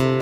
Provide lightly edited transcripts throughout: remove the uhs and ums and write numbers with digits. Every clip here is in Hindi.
दोस्तों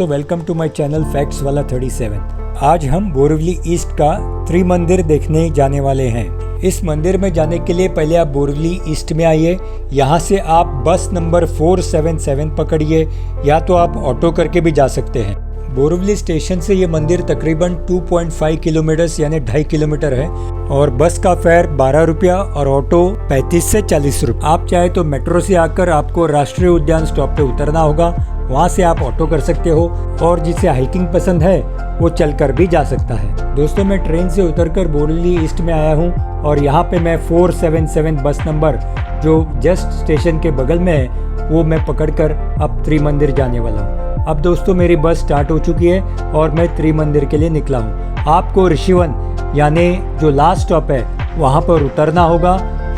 welcome to my channel facts वाला 37। आज हम बोरिवली ईस्ट का त्रिमंदिर देखने जाने वाले हैं। इस मंदिर में जाने के लिए पहले आप बोरिवली ईस्ट में आइए। यहाँ से आप बस नंबर 477 पकड़िए या तो आप ऑटो करके भी जा सकते हैं। बोरिवली स्टेशन से ये मंदिर तकरीबन 2.5 किलोमीटर यानी 2.5 किलोमीटर है और बस का फेयर 12 रुपया और ऑटो 35 से 40 रुपये। आप चाहे तो मेट्रो से आकर आपको राष्ट्रीय उद्यान स्टॉप पे उतरना होगा, वहाँ से आप ऑटो कर सकते हो और जिसे हाइकिंग पसंद है वो चलकर भी जा सकता है। दोस्तों मैं ट्रेन से उतरकर बोरिवली ईस्ट में आया हूँ और यहाँ पे मैं 477 बस नंबर जो जस्ट स्टेशन के बगल में है वो मैं पकड़कर अब त्रिमंदिर जाने वाला हूँ। अब दोस्तों मेरी बस स्टार्ट हो चुकी है और मैं त्रिमंदिर के लिए निकला हूँ। आपको ऋषिवन यानी जो लास्ट स्टॉप है वहाँ पर उतरना होगा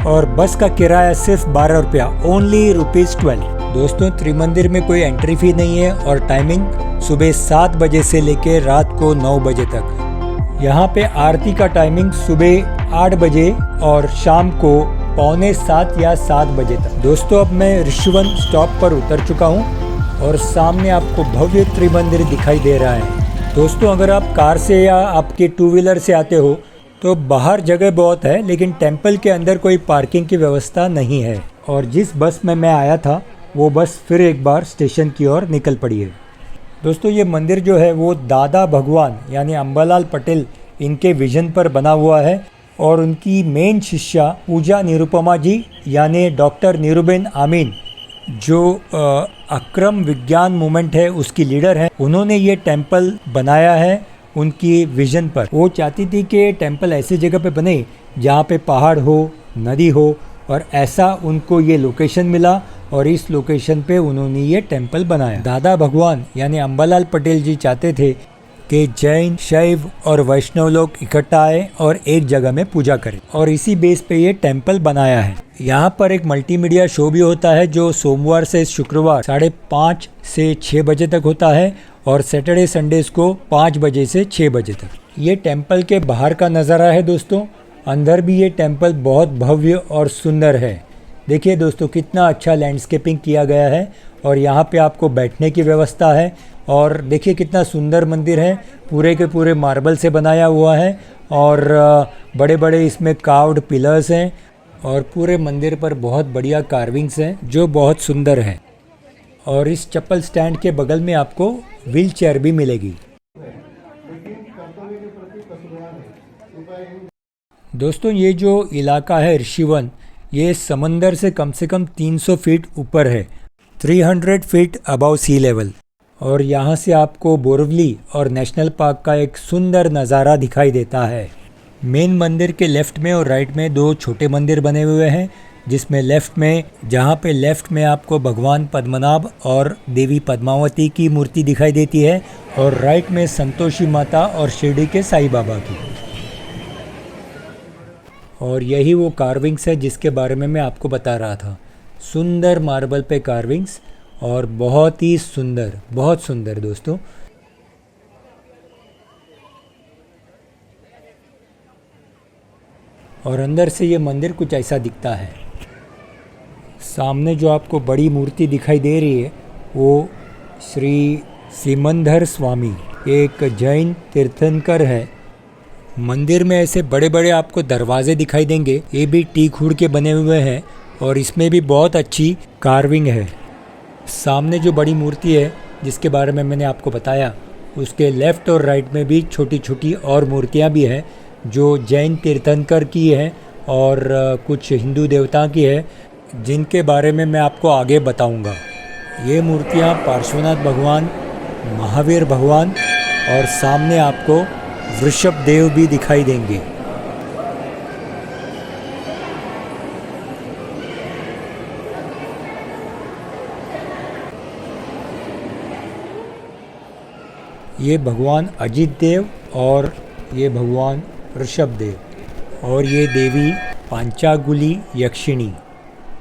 और बस का किराया सिर्फ 12 रुपया, ओनली ₹12। दोस्तों त्रिमंदिर में कोई एंट्री फी नहीं है और टाइमिंग सुबह 7 बजे से लेकर रात को 9 बजे तक। यहाँ पे आरती का टाइमिंग सुबह 8 बजे और शाम को 6:45 या 7 बजे तक। दोस्तों अब मैं ऋषिवन स्टॉप पर उतर चुका हूँ और सामने आपको भव्य त्रिमंदिर दिखाई दे रहा है। दोस्तों अगर आप कार से या आपके 2 व्हीलर से आते हो तो बाहर जगह बहुत है, लेकिन टेम्पल के अंदर कोई पार्किंग की व्यवस्था नहीं है। और जिस बस में मैं आया था वो बस फिर एक बार स्टेशन की ओर निकल पड़ी है। दोस्तों ये मंदिर जो है वो दादा भगवान यानी अंबालाल पटेल इनके विजन पर बना हुआ है और उनकी मेन शिष्या पूजा निरुपमा जी यानी डॉक्टर नीरूबेन आमीन जो अक्रम विज्ञान मूवमेंट है उसकी लीडर है, उन्होंने ये टेम्पल बनाया है उनकी विजन पर। वो चाहती थी कि टेम्पल ऐसी जगह पे बने जहाँ पे पहाड़ हो, नदी हो, और ऐसा उनको ये लोकेशन मिला और इस लोकेशन पे उन्होंने ये टेम्पल बनाया। दादा भगवान यानी अंबालाल पटेल जी चाहते थे कि जैन, शैव और वैष्णव लोग इकट्ठा आए और एक जगह में पूजा करें और इसी बेस पे ये टेम्पल बनाया है। यहाँ पर एक मल्टीमीडिया शो भी होता है जो सोमवार से शुक्रवार 5:30 से 6 बजे तक होता है और सैटरडे संडेज को 5 बजे से 6 बजे तक। ये टेम्पल के बाहर का नज़ारा है दोस्तों। अंदर भी ये टेम्पल बहुत भव्य और सुंदर है। देखिए दोस्तों कितना अच्छा लैंडस्केपिंग किया गया है और यहाँ पे आपको बैठने की व्यवस्था है और देखिए कितना सुंदर मंदिर है, पूरे के पूरे मार्बल से बनाया हुआ है और बड़े बड़े इसमें कार्व्ड पिलर्स हैं और पूरे मंदिर पर बहुत बढ़िया कार्विंग्स हैं जो बहुत सुंदर हैं। और इस चप्पल स्टैंड के बगल में आपको व्हील चेयर भी मिलेगी। दोस्तों ये जो इलाका है ऋषिवन, ये समंदर से कम 300 फीट ऊपर है, 300 फीट अबव सी लेवल। और यहाँ से आपको बोरिवली और नेशनल पार्क का एक सुंदर नज़ारा दिखाई देता है। मेन मंदिर के लेफ्ट में और राइट में 2 छोटे मंदिर बने हुए हैं, जिसमें जहाँ पे लेफ्ट में आपको भगवान पद्मनाभ और देवी पद्मावती की मूर्ति दिखाई देती है और राइट में संतोषी माता और शिरडी के साईं बाबा की। और यही वो कार्विंग्स है जिसके बारे में मैं आपको बता रहा था। सुंदर मार्बल पे कार्विंग्स और बहुत ही सुंदर, बहुत सुंदर दोस्तों। और अंदर से ये मंदिर कुछ ऐसा दिखता है। सामने जो आपको बड़ी मूर्ति दिखाई दे रही है वो श्री सिमंदर स्वामी, एक जैन तीर्थंकर है। मंदिर में ऐसे बड़े बड़े आपको दरवाजे दिखाई देंगे, ये भी टीक के बने हुए हैं और इसमें भी बहुत अच्छी कार्विंग है। सामने जो बड़ी मूर्ति है जिसके बारे में मैंने आपको बताया, उसके लेफ़्ट और राइट में भी छोटी छोटी और मूर्तियाँ भी हैं जो जैन तीर्थंकर की है और कुछ हिंदू देवता की है, जिनके बारे में मैं आपको आगे बताऊंगा। ये मूर्तियाँ पार्श्वनाथ भगवान, महावीर भगवान और सामने आपको वृषभ देव भी दिखाई देंगे। ये भगवान अजित देव और ये भगवान ऋषभ देव और ये देवी पांचागुली यक्षिणी।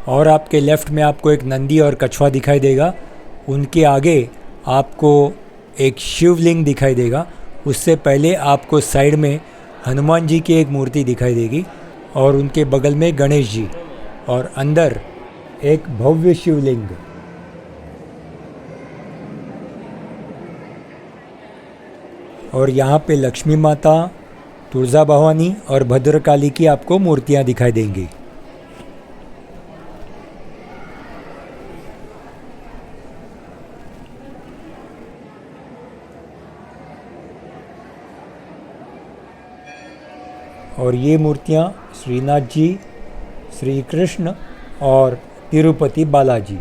और आपके लेफ्ट में आपको एक नंदी और कछुआ दिखाई देगा। उनके आगे आपको एक शिवलिंग दिखाई देगा। उससे पहले आपको साइड में हनुमान जी की एक मूर्ति दिखाई देगी और उनके बगल में गणेश जी और अंदर एक भव्य शिवलिंग। और यहाँ पे लक्ष्मी माता, तुलजा भवानी और भद्रकाली की आपको मूर्तियाँ दिखाई देंगी। और ये मूर्तियाँ श्रीनाथ जी, श्री कृष्ण और तिरुपति बालाजी।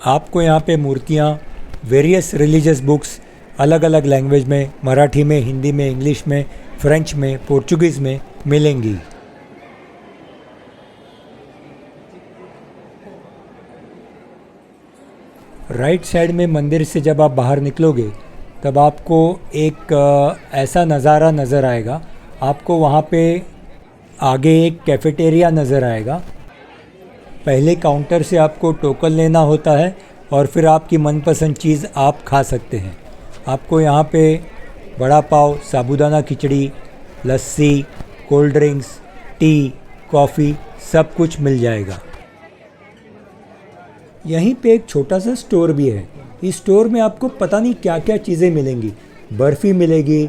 आपको यहाँ पे मूर्तियाँ वेरियस रिलीजियस बुक्स अलग अलग लैंग्वेज में, मराठी में, हिंदी में, इंग्लिश में, फ्रेंच में, पोर्चुगीज़ में मिलेंगी। राइट साइड में मंदिर से जब आप बाहर निकलोगे तब आपको एक ऐसा नज़ारा नज़र आएगा। आपको वहाँ पे आगे एक कैफेटेरिया नज़र आएगा। पहले काउंटर से आपको टोकन लेना होता है और फिर आपकी मनपसंद चीज़ आप खा सकते हैं। आपको यहाँ पे बड़ा पाव, साबूदाना खिचड़ी, लस्सी, कोल्ड ड्रिंक्स, टी, कॉफ़ी सब कुछ मिल जाएगा। यहीं पे एक छोटा सा स्टोर भी है। इस स्टोर में आपको पता नहीं क्या क्या चीज़ें मिलेंगी। बर्फ़ी मिलेगी,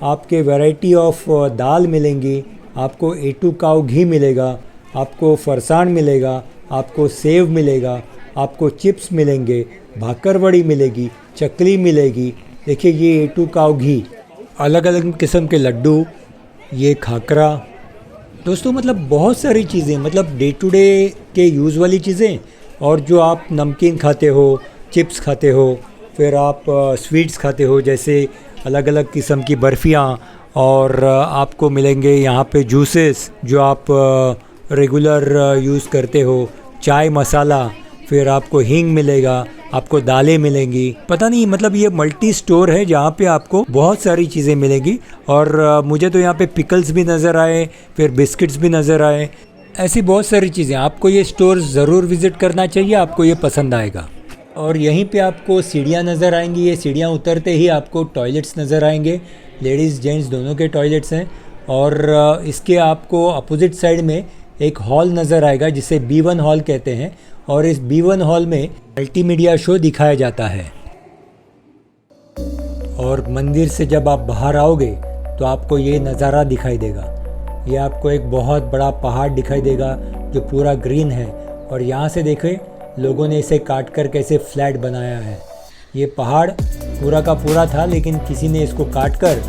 आपके वैरायटी ऑफ दाल मिलेंगी, आपको A2 काऊ घी मिलेगा, आपको फरसान मिलेगा, आपको सेव मिलेगा, आपको चिप्स मिलेंगे, भाकरवड़ी मिलेगी, चकली मिलेगी। देखिए ये A2 काऊ घी, अलग अलग किस्म के लड्डू, ये खाकरा। दोस्तों मतलब बहुत सारी चीज़ें, मतलब डे टू डे के यूज़ वाली चीज़ें, और जो आप नमकीन खाते हो, चिप्स खाते हो, फिर आप स्वीट्स खाते हो, जैसे अलग अलग किस्म की बर्फ़ियाँ, और आपको मिलेंगे यहाँ पे जूसेस जो आप रेगुलर यूज़ करते हो, चाय मसाला, फिर आपको हींग मिलेगा, आपको दालें मिलेंगी। पता नहीं मतलब ये मल्टी स्टोर है जहाँ पे आपको बहुत सारी चीज़ें मिलेंगी। और मुझे तो यहाँ पे पिकल्स भी नज़र आए, फिर बिस्किट्स भी नज़र आए, ऐसी बहुत सारी चीज़ें। आपको ये स्टोर ज़रूर विज़िट करना चाहिए, आपको ये पसंद आएगा। और यहीं पे आपको सीढ़ियाँ नज़र आएंगी। ये सीढ़ियाँ उतरते ही आपको टॉयलेट्स नज़र आएंगे, लेडीज़ जेंट्स दोनों के टॉयलेट्स हैं। और इसके आपको अपोजिट साइड में एक हॉल नज़र आएगा जिसे B1 हॉल कहते हैं। और इस B1 हॉल में मल्टीमीडिया शो दिखाया जाता है। और मंदिर से जब आप बाहर आओगे तो आपको ये नज़ारा दिखाई देगा। ये आपको एक बहुत बड़ा पहाड़ दिखाई देगा जो पूरा ग्रीन है। और यहाँ से देखें लोगों ने इसे काट कर कैसे फ्लैट बनाया है। ये पहाड़ पूरा का पूरा था, लेकिन किसी ने इसको काट कर,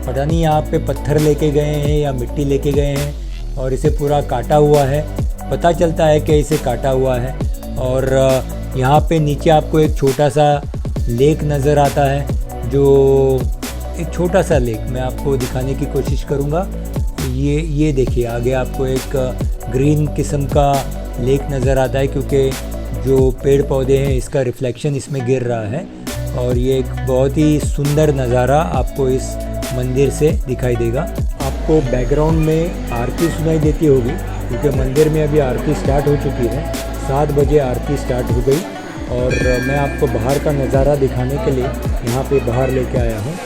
पता नहीं यहाँ पे पत्थर लेके गए हैं या मिट्टी लेके गए हैं, और इसे पूरा काटा हुआ है। पता चलता है कि इसे काटा हुआ है। और यहाँ पे नीचे आपको एक छोटा सा लेक नज़र आता है, जो एक छोटा सा लेक मैं आपको दिखाने की कोशिश करूँगा। ये देखिए आगे आपको एक ग्रीन किस्म का लेक नज़र आता है, क्योंकि जो पेड़ पौधे हैं इसका रिफ्लेक्शन इसमें गिर रहा है। और ये एक बहुत ही सुंदर नज़ारा आपको इस मंदिर से दिखाई देगा। आपको बैकग्राउंड में आरती सुनाई देती होगी, क्योंकि मंदिर में अभी आरती स्टार्ट हो चुकी है। 7 बजे आरती स्टार्ट हो गई। और मैं आपको बाहर का नज़ारा दिखाने के लिए यहाँ पे बाहर लेके आया हूँ।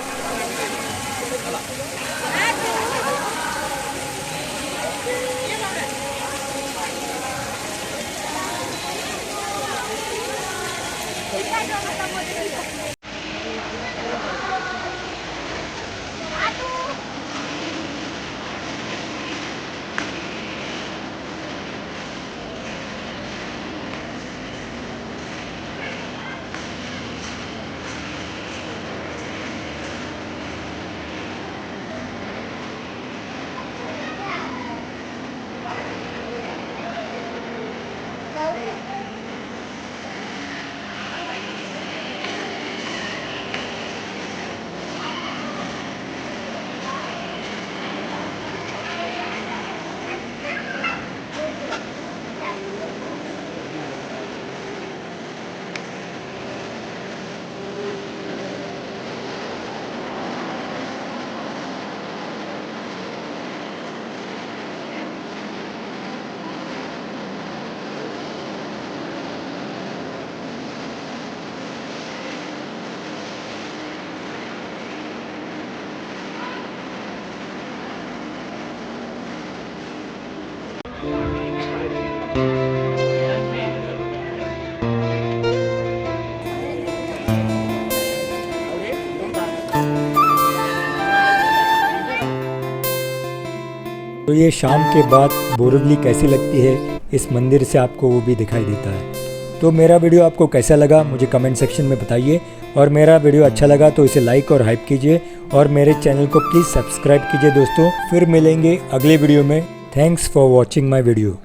तो ये शाम के बाद बोरिवली कैसी लगती है इस मंदिर से आपको वो भी दिखाई देता है। तो मेरा वीडियो आपको कैसा लगा मुझे कमेंट सेक्शन में बताइए, और मेरा वीडियो अच्छा लगा तो इसे लाइक और हाइप कीजिए, और मेरे चैनल को प्लीज़ सब्सक्राइब कीजिए दोस्तों। फिर मिलेंगे अगले वीडियो में। Thanks for watching my video.